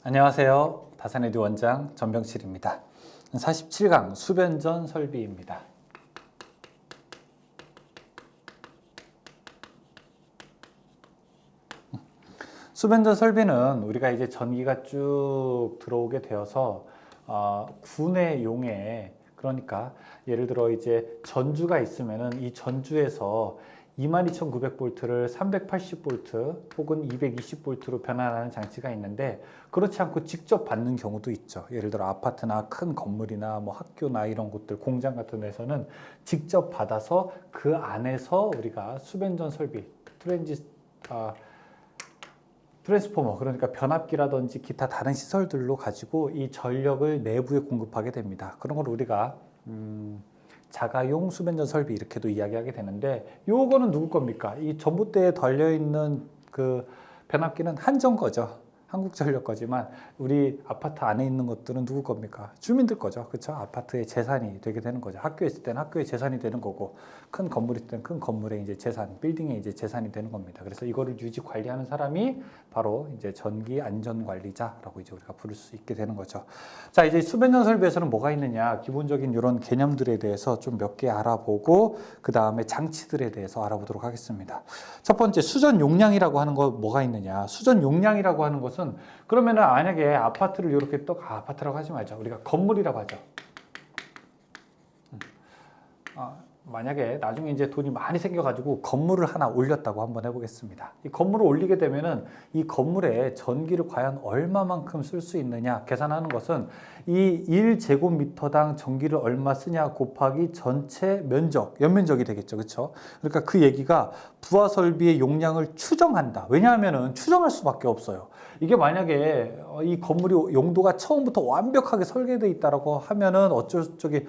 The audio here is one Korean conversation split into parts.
안녕하세요. 다산에듀 원장 전병칠입니다. 47강 수변전 설비입니다. 수변전 설비는 우리가 이제 전기가 쭉 들어오게 되어서 군의 용에, 그러니까 예를 들어 이제 전주가 있으면은 이 전주에서 22,900V를 380V 혹은 220V로 변환하는 장치가 있는데, 그렇지 않고 직접 받는 경우도 있죠. 예를 들어 아파트나 큰 건물이나 뭐 학교나 이런 곳들, 공장 같은 데서는 직접 받아서 그 안에서 우리가 수변전 설비, 트랜스포머, 그러니까 변압기라든지 기타 다른 시설들로 가지고 이 전력을 내부에 공급하게 됩니다. 그런 걸 우리가 자가용 수변전 설비 이렇게도 이야기하게 되는데, 요거는 누구 겁니까? 이 전봇대에 달려있는 그 변압기는 한전 거죠. 한국전력 거지만 우리 아파트 안에 있는 것들은 누구 겁니까? 주민들 거죠. 그렇죠? 아파트의 재산이 되게 되는 거죠. 학교에 있을 때는 학교의 재산이 되는 거고, 큰 건물이 있을 때는 큰 건물의 이제 재산, 빌딩의 이제 재산이 되는 겁니다. 그래서 이거를 유지 관리하는 사람이 바로 이제 전기 안전 관리자라고 이제 우리가 부를 수 있게 되는 거죠. 자, 이제 수변전 설비에서는 뭐가 있느냐? 기본적인 이런 개념들에 대해서 좀 몇 개 알아보고 그 다음에 장치들에 대해서 알아보도록 하겠습니다. 첫 번째, 수전 용량이라고 하는 거 뭐가 있느냐? 수전 용량이라고 하는 것은, 그러면은 만약에 아파트를 이렇게 또 아파트라고 하지 말자. 우리가 건물이라고 하죠. 만약에 나중에 이제 돈이 많이 생겨가지고 건물을 하나 올렸다고 한번 해보겠습니다. 이 건물을 올리게 되면은 이 건물에 전기를 과연 얼마만큼 쓸 수 있느냐 계산하는 것은 이 1제곱미터당 전기를 얼마 쓰냐 곱하기 전체 면적, 연면적이 되겠죠. 그렇죠? 그러니까 그 얘기가 부하 설비의 용량을 추정한다. 왜냐하면은 추정할 수밖에 없어요. 이게 만약에 이 건물이 용도가 처음부터 완벽하게 설계되어 있다라고 하면은 어쩔 적이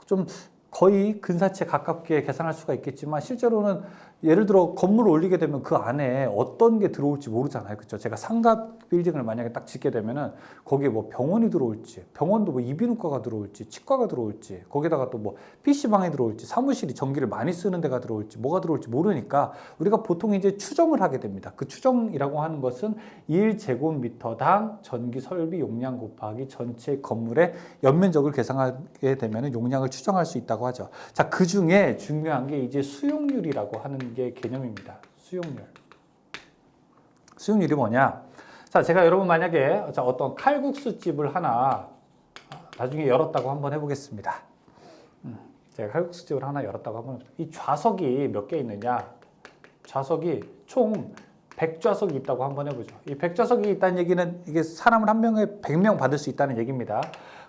좀 거의 근사치에 가깝게 계산할 수가 있겠지만, 실제로는 예를 들어 건물을 올리게 되면 그 안에 어떤 게 들어올지 모르잖아요. 그렇죠? 제가 상가 빌딩을 만약에 딱 짓게 되면은 거기에 뭐 병원이 들어올지, 병원도 뭐 이비인후과가 들어올지, 치과가 들어올지, 거기다가 또 뭐 PC방에 들어올지, 사무실이 전기를 많이 쓰는 데가 들어올지, 뭐가 들어올지 모르니까 우리가 보통 이제 추정을 하게 됩니다. 그 추정이라고 하는 것은 1제곱미터당 전기 설비 용량 곱하기 전체 건물의 연면적을 계산하게 되면은 용량을 추정할 수 있다고 하죠. 자, 그 중에 중요한 게 이제 수용률이라고 하는 게 개념입니다. 수용률. 수용률이 뭐냐? 자, 제가 여러분 만약에 어떤 칼국수 집을 하나 나중에 열었다고 한번 해보겠습니다. 제가 칼국수 집을 하나 열었다고 한번 해보겠습니다. 이 좌석이 몇 개 있느냐? 좌석이 총 100좌석이 있다고 한번 해보죠. 이 100좌석이 있다는 얘기는 이게 사람을 한 명에 100명 받을 수 있다는 얘기입니다.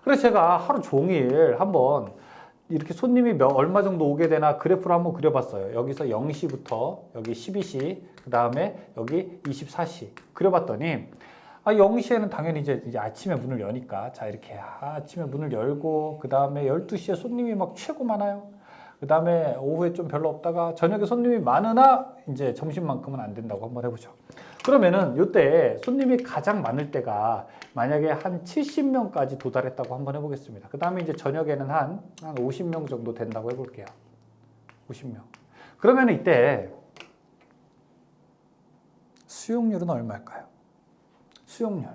그래서 제가 하루 종일 한번 이렇게 손님이 얼마 정도 오게 되나 그래프를 한번 그려봤어요. 여기서 0시부터 여기 12시, 그 다음에 여기 24시 그려봤더니 0시에는 당연히 이제 아침에 문을 여니까, 자, 이렇게 아침에 문을 열고 그 다음에 12시에 손님이 막 최고 많아요. 그 다음에 오후에 좀 별로 없다가 저녁에 손님이 많으나 이제 점심만큼은 안 된다고 한번 해보죠. 그러면은 이때 손님이 가장 많을 때가 만약에 한 70명까지 도달했다고 한번 해보겠습니다. 그 다음에 이제 저녁에는 한 50명 정도 된다고 해볼게요. 50명. 그러면 이때 수용률은 얼마일까요? 수용률.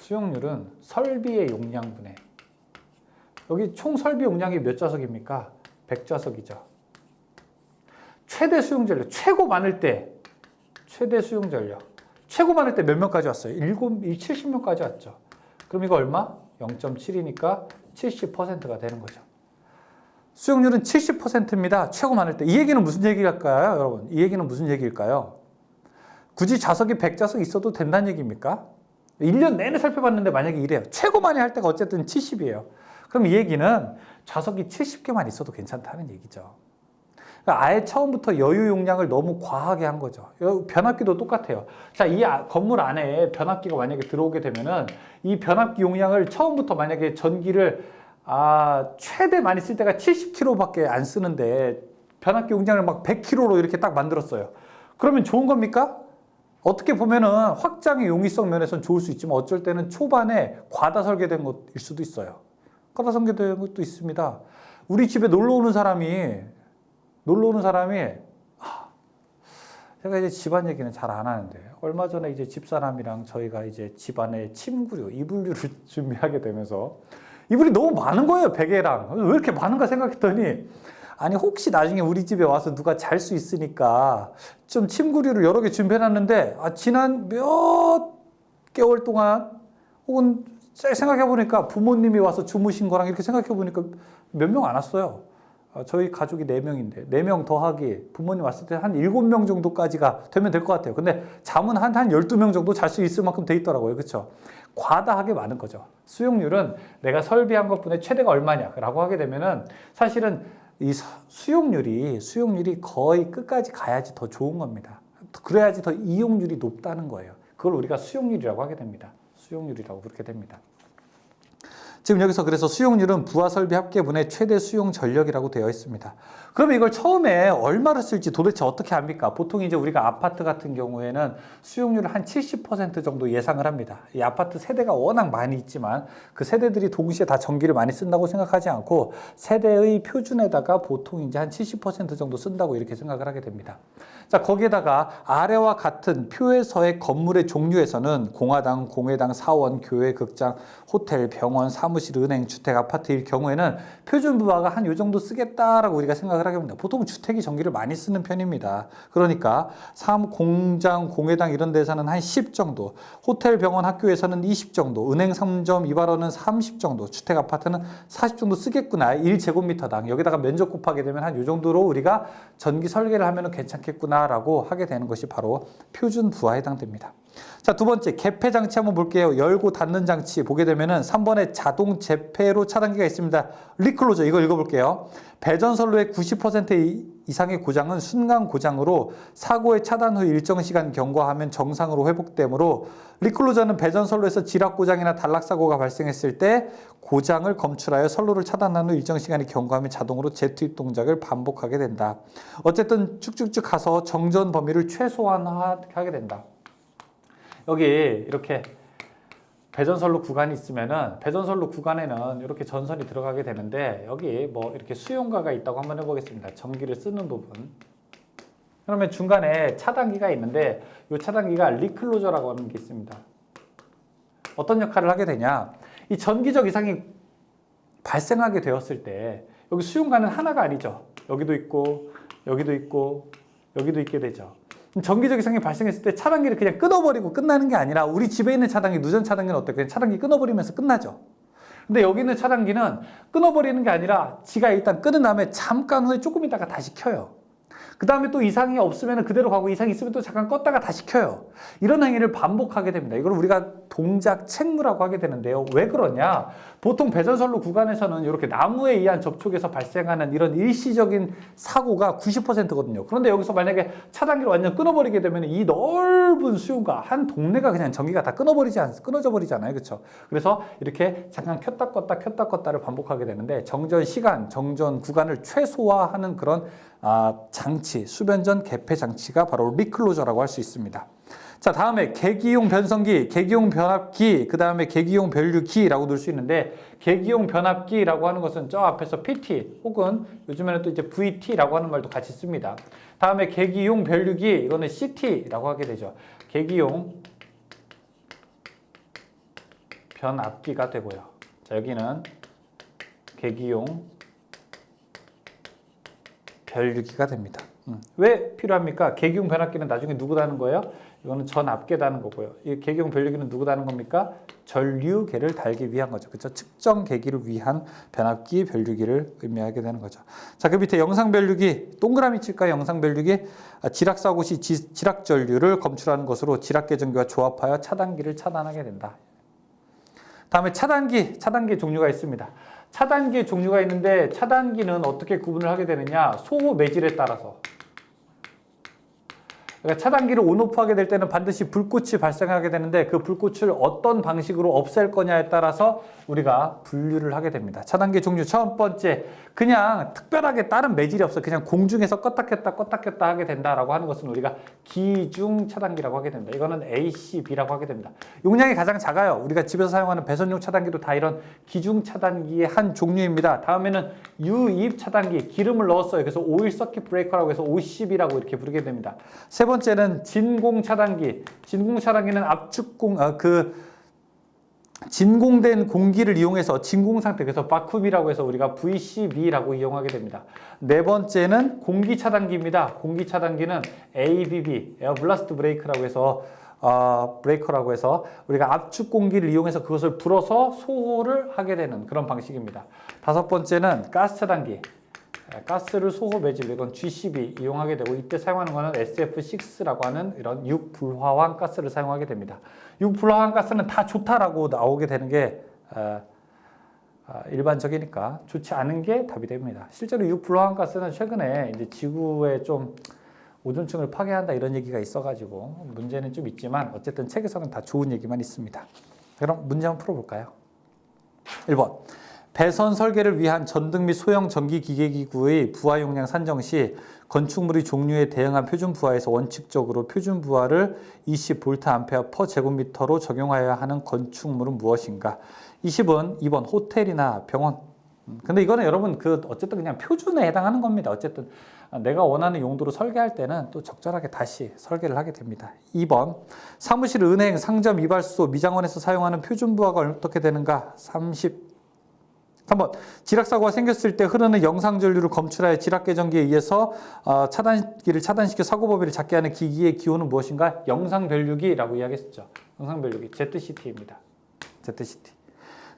수용률은 설비의 용량분의, 여기 총 설비 용량이 몇 좌석입니까? 100좌석이죠. 최대 수용 전력, 최고 많을 때 최대 수용 전력, 최고 많을 때 몇 명까지 왔어요? 70명까지 왔죠. 그럼 이거 얼마? 0.7이니까 70%가 되는 거죠. 수용률은 70%입니다. 최고 많을 때. 이 얘기는 무슨 얘기일까요, 여러분? 이 얘기는 무슨 얘기일까요? 굳이 좌석이 100좌석 있어도 된다는 얘기입니까? 1년 내내 살펴봤는데 만약에 이래요. 최고 많이 할 때가 어쨌든 70이에요. 그럼 이 얘기는 좌석이 70개만 있어도 괜찮다는 얘기죠. 그러니까 아예 처음부터 여유 용량을 너무 과하게 한 거죠. 변압기도 똑같아요. 자, 이 건물 안에 변압기가 만약에 들어오게 되면은 이 변압기 용량을 처음부터 만약에 전기를 최대 많이 쓸 때가 70kW밖에 안 쓰는데 변압기 용량을 막 100kW로 이렇게 딱 만들었어요. 그러면 좋은 겁니까? 어떻게 보면은 확장의 용이성 면에서는 좋을 수 있지만 어쩔 때는 초반에 과다 설계된 것일 수도 있어요. 과다 설계된 것도 있습니다. 우리 집에 놀러 오는 사람이 제가 이제 집안 얘기는 잘 안 하는데 얼마 전에 이제 집사람이랑 저희가 이제 집안에 침구류, 이불류를 준비하게 되면서 이불이 너무 많은 거예요. 베개랑. 왜 이렇게 많은가 생각했더니 아니 혹시 나중에 우리 집에 와서 누가 잘 수 있으니까 좀 침구류를 여러 개 준비해놨는데 지난 몇 개월 동안 혹은 생각해보니까 부모님이 와서 주무신 거랑 이렇게 생각해보니까 몇 명 안 왔어요. 저희 가족이 4명인데 4명 더하기 부모님 왔을 때 한 7명 정도까지가 되면 될 것 같아요. 근데 잠은 한 12명 정도 잘 수 있을 만큼 돼 있더라고요. 그렇죠? 과다하게 많은 거죠. 수용률은 내가 설비한 것분의 최대가 얼마냐라고 하게 되면은 사실은 이 수용률이 거의 끝까지 가야지 더 좋은 겁니다. 그래야지 더 이용률이 높다는 거예요. 그걸 우리가 수용률이라고 하게 됩니다. 수용률이라고 그렇게 됩니다. 지금 여기서 그래서 수용률은 부하 설비 합계분의 최대 수용 전력이라고 되어 있습니다. 그러면 이걸 처음에 얼마를 쓸지 도대체 어떻게 합니까? 보통 이제 우리가 아파트 같은 경우에는 수용률을 한 70% 정도 예상을 합니다. 이 아파트 세대가 워낙 많이 있지만 그 세대들이 동시에 다 전기를 많이 쓴다고 생각하지 않고 세대의 표준에다가 보통 이제 한 70% 정도 쓴다고 이렇게 생각을 하게 됩니다. 자, 거기에다가 아래와 같은 표에서의 건물의 종류에서는 공화당, 공회당, 사원, 교회, 극장, 호텔, 병원, 사무실, 은행, 주택, 아파트일 경우에는 표준 부하가 한 요 정도 쓰겠다라고 우리가 생각을 하게 됩니다. 보통 주택이 전기를 많이 쓰는 편입니다. 그러니까 공장, 공회당 이런 데서는 한 10 정도, 호텔, 병원, 학교에서는 20 정도, 은행, 상점, 이발원은 30 정도, 주택, 아파트는 40 정도 쓰겠구나. 1제곱미터당. 여기다가 면적 곱하게 되면 한 요 정도로 우리가 전기 설계를 하면 괜찮겠구나라고 하게 되는 것이 바로 표준 부하에 해당됩니다. 자, 두 번째 개폐 장치 한번 볼게요. 열고 닫는 장치 보게 되면은 3번에 자동 재폐로 차단기가 있습니다. 리클로저 이거 읽어볼게요. 배전선로의 90% 이상의 고장은 순간 고장으로 사고의 차단 후 일정 시간 경과하면 정상으로 회복되므로 리클로저는 배전선로에서 지락 고장이나 단락 사고가 발생했을 때 고장을 검출하여 선로를 차단한 후 일정 시간이 경과하면 자동으로 재투입 동작을 반복하게 된다. 어쨌든 쭉쭉쭉 가서 정전 범위를 최소화하게 된다. 여기 이렇게 배전선로 구간이 있으면은 배전선로 구간에는 이렇게 전선이 들어가게 되는데 여기 뭐 이렇게 수용가가 있다고 한번 해보겠습니다. 전기를 쓰는 부분. 그러면 중간에 차단기가 있는데 이 차단기가 리클로저라고 하는 게 있습니다. 어떤 역할을 하게 되냐? 이 전기적 이상이 발생하게 되었을 때 여기 수용가는 하나가 아니죠. 여기도 있고 여기도 있고 여기도 있게 되죠. 전기적 이상이 발생했을 때 차단기를 그냥 끊어버리고 끝나는 게 아니라 우리 집에 있는 차단기, 누전 차단기는 어때요? 그냥 차단기 끊어버리면서 끝나죠. 근데 여기 있는 차단기는 끊어버리는 게 아니라 지가 일단 끄는 다음에 잠깐 후에 조금 있다가 다시 켜요. 그 다음에 또 이상이 없으면 그대로 가고 이상이 있으면 또 잠깐 껐다가 다시 켜요. 이런 행위를 반복하게 됩니다. 이걸 우리가 동작 책무라고 하게 되는데요. 왜 그러냐? 보통 배전선로 구간에서는 이렇게 나무에 의한 접촉에서 발생하는 이런 일시적인 사고가 90%거든요. 그런데 여기서 만약에 차단기를 완전 끊어버리게 되면 이 넓은 수용가, 한 동네가 그냥 전기가 다 끊어져 버리잖아요. 그렇죠? 그래서 이렇게 잠깐 켰다 껐다를 반복하게 되는데 정전 시간, 정전 구간을 최소화하는 그런 장치, 수변전 개폐 장치가 바로 리클로저라고 할 수 있습니다. 자, 다음에 계기용 변성기, 계기용 변압기, 그 다음에 계기용 변류기라고 넣을 수 있는데 계기용 변압기라고 하는 것은 저 앞에서 PT 혹은 요즘에는 또 이제 VT라고 하는 말도 같이 씁니다. 다음에 계기용 변류기, 이거는 CT라고 하게 되죠. 계기용 변압기가 되고요. 자, 여기는 계기용 변류기가 됩니다. 왜 필요합니까? 계기용 변압기는 나중에 누구 다는 거예요? 이거는 전압계 다는 거고요. 이 계기용 변류기는 누구 다는 겁니까? 전류계를 달기 위한 거죠. 그렇죠? 측정 계기를 위한 변압기, 변류기를 의미하게 되는 거죠. 자, 그 밑에 영상 변류기, 동그라미 칠까요? 영상 변류기, 지락 사고 시 지락 전류를 검출하는 것으로 지락계 전기와 조합하여 차단기를 차단하게 된다. 다음에 차단기 종류가 있습니다. 차단기의 종류가 있는데 차단기는 어떻게 구분을 하게 되느냐? 소호 매질에 따라서. 그러니까 차단기를 온오프 하게 될 때는 반드시 불꽃이 발생하게 되는데 그 불꽃을 어떤 방식으로 없앨 거냐에 따라서 우리가 분류를 하게 됩니다. 차단기 종류 첫 번째, 그냥 특별하게 다른 매질이 없어. 그냥 공중에서 껐다 켰다 하게 된다라고 하는 것은 우리가 기중 차단기라고 하게 됩니다. 이거는 ACB라고 하게 됩니다. 용량이 가장 작아요. 우리가 집에서 사용하는 배선용 차단기도 다 이런 기중 차단기의 한 종류입니다. 다음에는 유입 차단기, 기름을 넣었어요. 그래서 오일 서킷 브레이커라고 해서 OCB라고 이렇게 부르게 됩니다. 세 번째는 진공 차단기. 진공 차단기는 진공된 공기를 이용해서 진공 상태, 그래서 바쿰이라고 해서 우리가 VCB라고 이용하게 됩니다. 네 번째는 공기 차단기입니다. 공기 차단기는 ABB, 에어 블라스트 브레이크라고 해서 브레이커라고 해서 우리가 압축 공기를 이용해서 그것을 불어서 소호를 하게 되는 그런 방식입니다. 다섯 번째는 가스 차단기. 가스를 소호 매질로, 이건 GCB 이용하게 되고, 이때 사용하는 것은 SF6라고 하는 이런 육불화황 가스를 사용하게 됩니다. 육불화황 가스는 다 좋다라고 나오게 되는 게 일반적이니까 좋지 않은 게 답이 됩니다. 실제로 육불화황 가스는 최근에 이제 지구에 좀 오존층을 파괴한다 이런 얘기가 있어가지고 문제는 좀 있지만 어쨌든 책에서는 다 좋은 얘기만 있습니다. 그럼 문제 한번 풀어볼까요? 1번. 배선 설계를 위한 전등 및 소형 전기 기계기구의 부하 용량 산정 시 건축물의 종류에 대응한 표준 부하에서 원칙적으로 표준 부하를 20V per 제곱미터로 적용하여야 하는 건축물은 무엇인가? 20은 2번 호텔이나 병원. 근데 이거는 여러분 어쨌든 그냥 표준에 해당하는 겁니다. 어쨌든 내가 원하는 용도로 설계할 때는 또 적절하게 다시 설계를 하게 됩니다. 2번. 사무실, 은행, 상점, 이발소, 미장원에서 사용하는 표준 부하가 어떻게 되는가? 3번. 지락사고가 생겼을 때 흐르는 영상전류를 검출하여 지락계정기에 의해서 차단기를 차단시켜 사고범위를 작게 하는 기기의 기호는 무엇인가? 영상변류기라고 이야기했었죠. 영상변류기 ZCT입니다. ZCT.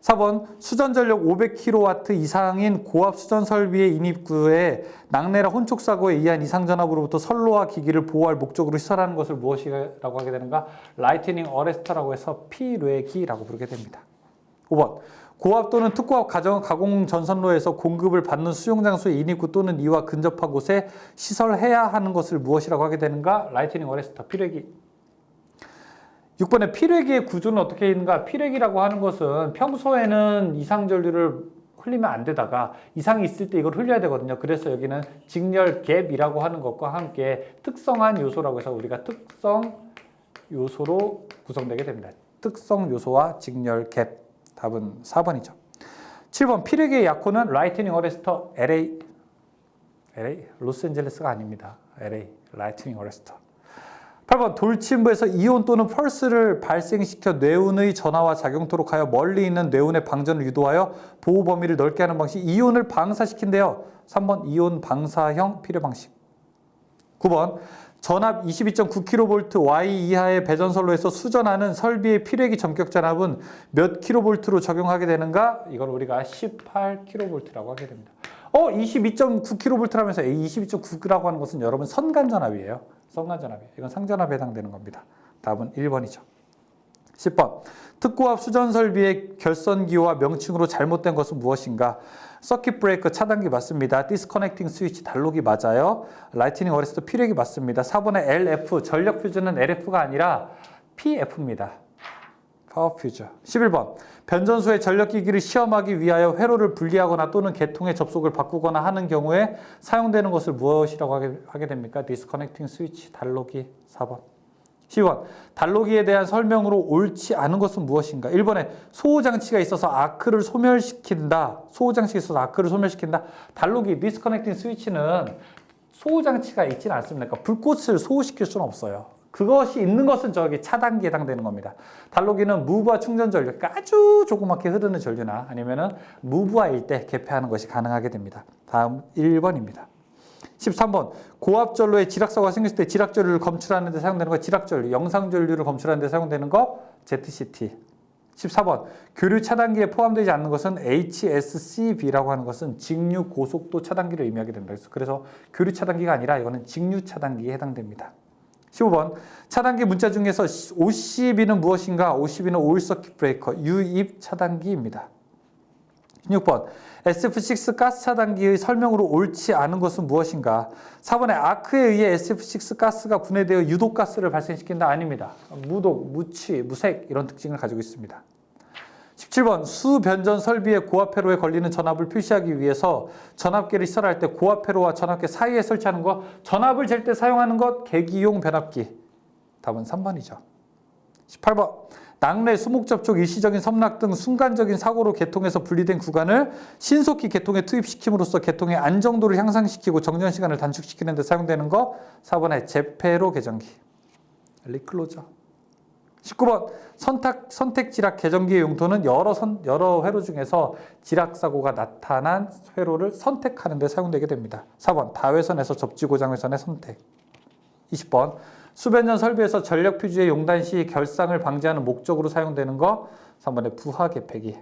4번. 수전전력 500kW 이상인 고압 수전 설비의 인입구에 낙뢰나 혼촉사고에 의한 이상전압으로부터 선로와 기기를 보호할 목적으로 시설하는 것을 무엇이라고 하게 되는가? 라이트닝 어레스터라고 해서 피뢰기라고 부르게 됩니다. 5번. 고압 또는 특고압 가공 전선로에서 공급을 받는 수용장소의 인입구 또는 이와 근접한 곳에 시설해야 하는 것을 무엇이라고 하게 되는가? 라이트닝 어레스터, 피뢰기. 6번에 피뢰기의 구조는 어떻게 있는가? 피뢰기라고 하는 것은 평소에는 이상전류를 흘리면 안 되다가 이상이 있을 때 이걸 흘려야 되거든요. 그래서 여기는 직렬 갭이라고 하는 것과 함께 특성한 요소라고 해서 우리가 특성 요소로 구성되게 됩니다. 특성 요소와 직렬 갭. 답은 4번이죠. 7번. 피뢰기의 약호는 라이트닝 어레스터 LA, 로스앤젤레스가 아닙니다. LA, 라이트닝 어레스터. 8번. 돌침부에서 이온 또는 펄스를 발생시켜 뇌운의 전하와 작용토록 하여 멀리 있는 뇌운의 방전을 유도하여 보호 범위를 넓게 하는 방식, 이온을 방사시킨대요. 3번. 이온 방사형 필요 방식. 9번. 전압 22.9kV Y 이하의 배전선로에서 수전하는 설비의 피뢰기 전격 전압은 몇 kV로 적용하게 되는가? 이걸 우리가 18kV라고 하게 됩니다. 22.9kV라면서 22.9라고 하는 것은 여러분 선간전압이에요. 선간전압이에요. 이건 상전압에 해당되는 겁니다. 답은 1번이죠. 10번. 특고압 수전 설비의 결선기호와 명칭으로 잘못된 것은 무엇인가? 서킷 브레이커 차단기 맞습니다. 디스커넥팅 스위치 단록이 맞아요. 라이트닝 어레스터 피뢰기 맞습니다. 4번의 LF 전력 퓨즈는 LF가 아니라 PF입니다. 파워 퓨즈. 11번. 변전소의 전력기기를 시험하기 위하여 회로를 분리하거나 또는 계통의 접속을 바꾸거나 하는 경우에 사용되는 것을 무엇이라고 하게 됩니까? 디스커넥팅 스위치 단록이 4번. 10번. 단록기에 대한 설명으로 옳지 않은 것은 무엇인가? 1번에 소호장치가 있어서 아크를 소멸시킨다. 소호장치가 있어서 아크를 소멸시킨다. 단록기, 디스커넥팅 스위치는 소호장치가 있지는 않습니다. 그러니까 불꽃을 소호시킬 수는 없어요. 그것이 있는 것은 저기 차단기에 해당되는 겁니다. 단록기는 무브와 충전 전류, 그러니까 아주 조그맣게 흐르는 전류나 아니면은 무브화일 때 개폐하는 것이 가능하게 됩니다. 다음 1번입니다. 13번. 고압전로에 지락사고가 생겼을 때 지락전류를 검출하는 데 사용되는 거 지락전류, 영상전류를 검출하는 데 사용되는 거 ZCT. 14번. 교류 차단기에 포함되지 않는 것은 HSCB라고 하는 것은 직류 고속도 차단기를 의미하게 된다. 그래서 교류 차단기가 아니라 이거는 직류 차단기에 해당됩니다. 15번. 차단기 문자 중에서 OCB는 무엇인가? OCB는 오일 서킷 브레이커, 유입 차단기입니다. 16번. SF6 가스 차단기의 설명으로 옳지 않은 것은 무엇인가? 4번에 아크에 의해 SF6 가스가 분해되어 유독가스를 발생시킨다. 아닙니다. 무독, 무취, 무색 이런 특징을 가지고 있습니다. 17번. 수변전 설비의 고압회로에 걸리는 전압을 표시하기 위해서 전압계를 시설할 때 고압회로와 전압계 사이에 설치하는 것, 전압을 잴 때 사용하는 것, 계기용 변압기. 답은 3번이죠. 18번. 낙뢰, 수목 접촉, 일시적인 섬락 등 순간적인 사고로 개통에서 분리된 구간을 신속히 개통에 투입시킴으로써 개통의 안정도를 향상시키고 정전 시간을 단축시키는 데 사용되는 거. 4번에 제페로 개전기. 리클로저. 19번 선택 지락 개전기의 용도는 여러 회로 중에서 지락 사고가 나타난 회로를 선택하는 데 사용되게 됩니다. 4번 다회선에서 접지고장 회선의 선택. 20번 수변전 설비에서 전력 표주의 용단 시 결상을 방지하는 목적으로 사용되는 거. 3번의 부하 개폐기.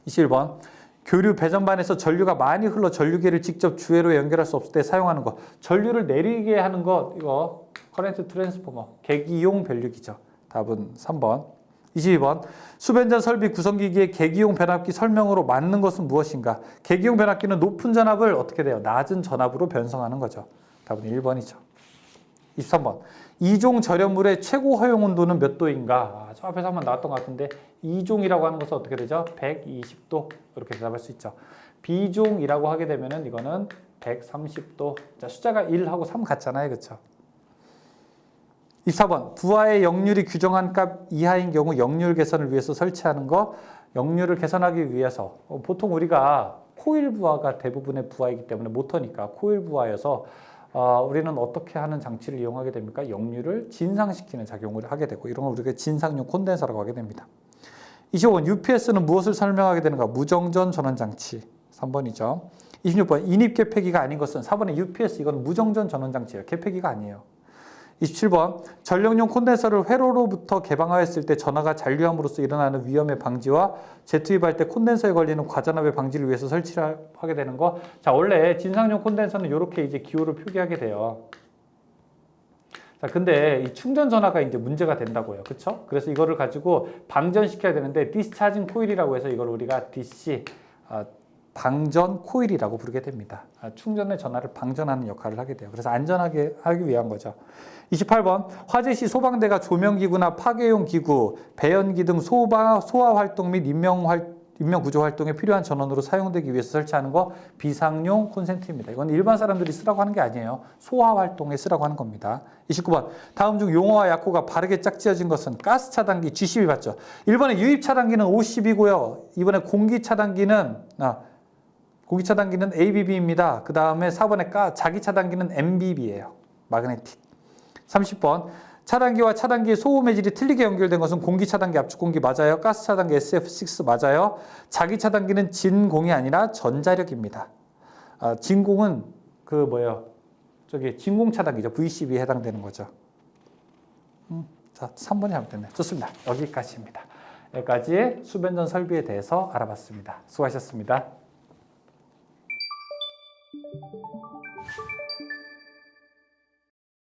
21번 교류 배전반에서 전류가 많이 흘러 전류기를 직접 주회로에 연결할 수 없을 때 사용하는 거. 전류를 내리게 하는 거, 이거 커런트 트랜스포머, 계기용 변류기죠. 답은 3번. 22번 수변전 설비 구성기기의 계기용 변압기 설명으로 맞는 것은 무엇인가? 계기용 변압기는 높은 전압을 어떻게 돼요? 낮은 전압으로 변성하는 거죠. 답은 1번이죠. 23번 2종 절연물의 최고 허용 온도는 몇 도인가? 저 앞에서 한번 나왔던 것 같은데 2종이라고 하는 것은 어떻게 되죠? 120도 이렇게 대답할 수 있죠. B종이라고 하게 되면은 이거는 130도. 자, 숫자가 1하고 3 같잖아요. 그렇죠? 24번 부하의 역률이 규정한 값 이하인 경우 역률 개선을 위해서 설치하는 거. 역률을 개선하기 위해서 보통 우리가 코일 부하가 대부분의 부하이기 때문에 모터니까 코일 부하여서 우리는 어떻게 하는 장치를 이용하게 됩니까? 역률을 진상시키는 작용을 하게 되고 이런 걸 우리가 진상용 콘덴서라고 하게 됩니다. 25번 UPS는 무엇을 설명하게 되는가? 무정전 전원장치. 3번이죠. 26번 인입 개폐기가 아닌 것은 4번의 UPS 이건 무정전 전원장치예요. 개폐기가 아니에요. 27번 전력용 콘덴서를 회로로부터 개방하였을 때 전하가 잔류함으로써 일어나는 위험의 방지와 재투입할 때 콘덴서에 걸리는 과전압의 방지를 위해서 설치를 하게 되는 거. 자, 원래 진상용 콘덴서는 이렇게 이제 기호를 표기하게 돼요. 자, 근데 이 충전 전하가 이제 문제가 된다고요. 그렇죠? 그래서 이거를 가지고 방전시켜야 되는데 디스차징 코일이라고 해서 이걸 우리가 DC 방전 코일이라고 부르게 됩니다. 충전의 전하를 방전하는 역할을 하게 돼요. 그래서 안전하게 하기 위한 거죠. 28번 화재 시 소방대가 조명기구나 파괴용 기구, 배연기 등 소화 활동 및 인명 구조 활동에 필요한 전원으로 사용되기 위해서 설치하는 거. 비상용 콘센트입니다. 이건 일반 사람들이 쓰라고 하는 게 아니에요. 소화 활동에 쓰라고 하는 겁니다. 29번 다음 중 용어와 약호가 바르게 짝지어진 것은 가스 차단기 G12 맞죠? 1번에 유입 차단기는 50이고요. 이번에 공기 차단기는 ABB입니다. 그 다음에 4번에 자기 차단기는 MBB예요. 마그네틱. 30번 차단기와 차단기의 소호 매질이 틀리게 연결된 것은 공기 차단기, 압축 공기 맞아요. 가스 차단기 SF6 맞아요. 자기 차단기는 진공이 아니라 전자력입니다. 진공은 진공 차단기죠. VCB에 해당되는 거죠. 자, 3번이 잘못됐네. 좋습니다. 여기까지입니다. 여기까지 수변전 설비에 대해서 알아봤습니다. 수고하셨습니다.